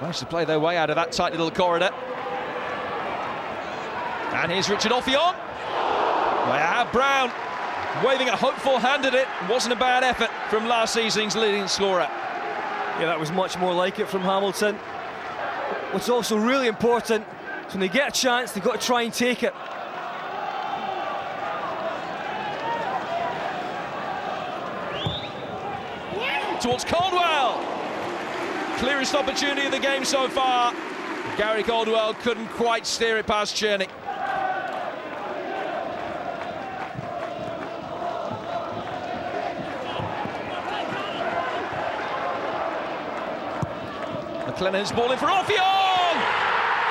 Managed to play their way out of that tight little corridor. And here's Richard Offiong. Wow, Brown waving a hopeful hand at it. Wasn't a bad effort from last season's leading scorer. Yeah, that was much more like it from Hamilton. What's also really important is when they get a chance, they've got to try and take it. Towards Caldwell. Clearest opportunity of the game so far. Gary Caldwell couldn't quite steer it past Czerny. McLennan's ball in for Offiong!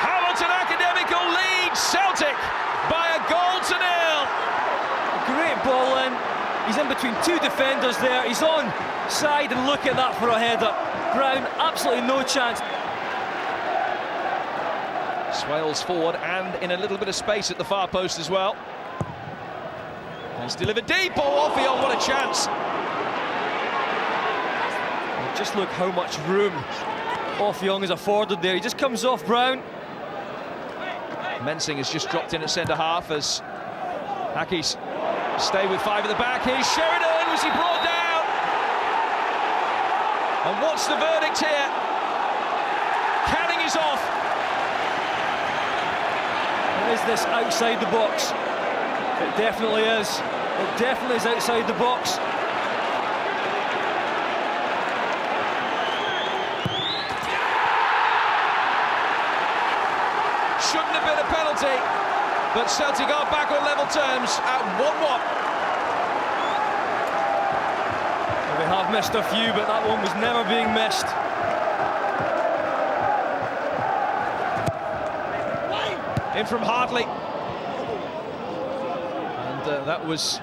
Hamilton Academical leads Celtic by a goal to nil. Great ball in. He's in between two defenders there. He's on side, and look at that for a header. Brown, absolutely no chance. Swales forward and in a little bit of space at the far post as well. And it's delivered deep. Oh, Offiong, what a chance. Well, just look how much room Offiong is afforded there. He just comes off Brown. Mensing has just dropped in at centre half as Accies stay with five at the back. Here's Sheridan. Was he brought down? And what's the verdict here? Canning is off. Is this outside the box? It definitely is. It definitely is outside the box. Shouldn't have been a penalty, but Celtic are back on level terms at 1-1. Well, they have missed a few, but that one was never being missed. In from Hartley. And that was,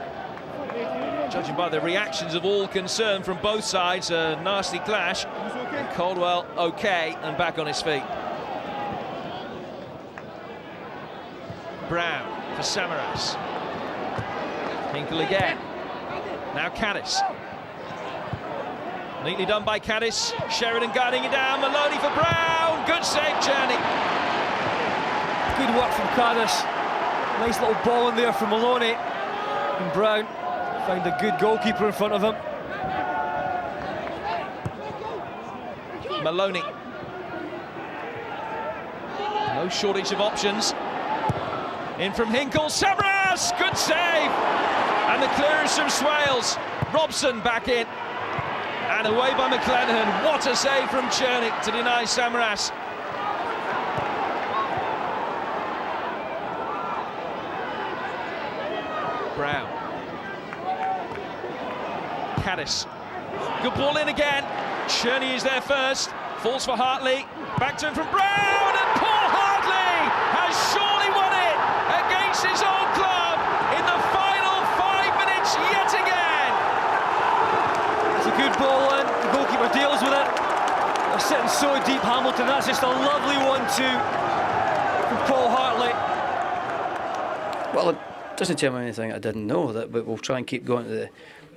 judging by the reactions of all concerned from both sides, a nasty clash. Caldwell okay and back on his feet. Brown for Samaras. Hinkle again. Now Caddis. Neatly done by Caddis. Sheridan guiding it down. Maloney for Brown. Good save, Czerny. Good work from Caddis. Nice little ball in there from Maloney. And Brown found a good goalkeeper in front of him. Maloney. No shortage of options. In from Hinkle, Samaras, good save! And the clearance from Swales. Robson back in. And away by McLennan. What a save from Czerny to deny Samaras. Brown. Caddis. Good ball in again. Czerny is there first. Falls for Hartley. Back to him from Brown, and Paul Hartley has surely won it against his old club in the final 5 minutes yet again. It's a good ball in. The goalkeeper deals with it. They're sitting so deep, Hamilton. That's just a lovely 1-2 from Paul Hartley. Well, it doesn't tell me anything I didn't know, but we'll try and keep going to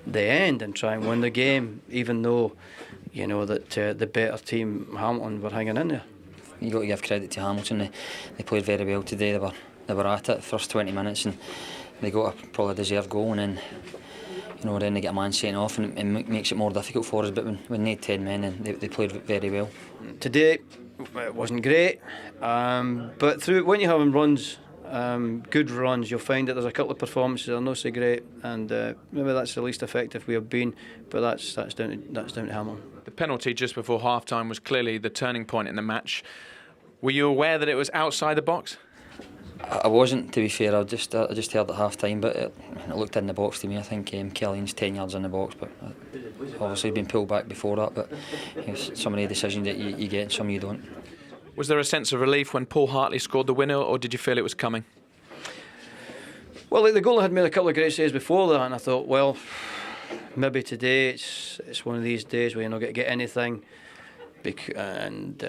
the end and try and win the game, even though, you know, that the better team, Hamilton, were hanging in there. You've got to give credit to Hamilton. They played very well today. They were at it the first 20 minutes, and they got a probably deserved goal, and then, you know, then they get a man sent off, and it makes it more difficult for us. But when they had 10 men, and they played very well. Today It wasn't great, but through when you're having runs, good runs, you'll find that there's a couple of performances that are not so great, and maybe that's the least effective we have been. But that's down to Hamilton. The penalty just before half-time was clearly the turning point in the match. Were you aware that it was outside the box? I wasn't, to be fair. I just heard at half-time, but it looked in the box to me. I think Cillian's 10 yards in the box, but obviously been pulled back before that. But some of the decisions that you get, and some you don't. Was there a sense of relief when Paul Hartley scored the winner, or did you feel it was coming? Well, the goalie had made a couple of great saves before that, and I thought, well, maybe today it's one of these days where you're not going to get anything. And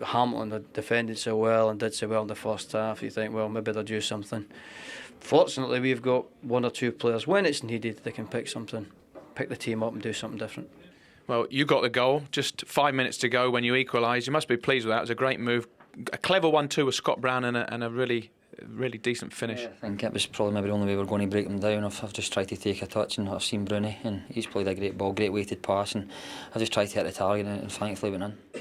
Hamilton had defended so well and did so well in the first half. You think, well, maybe they'll do something. Fortunately, we've got one or two players, when it's needed, they can pick something, pick the team up and do something different. Well, you got the goal, just 5 minutes to go when you equalised. You must be pleased with that. It was a great move. A clever one too with Scott Brown and a really decent finish. Yeah, I think it was probably maybe the only way we're going to break them down. I've just tried to take a touch, and I've seen Bruni, and he's played a great ball, great weighted pass, and I just tried to hit the target, and thankfully went in.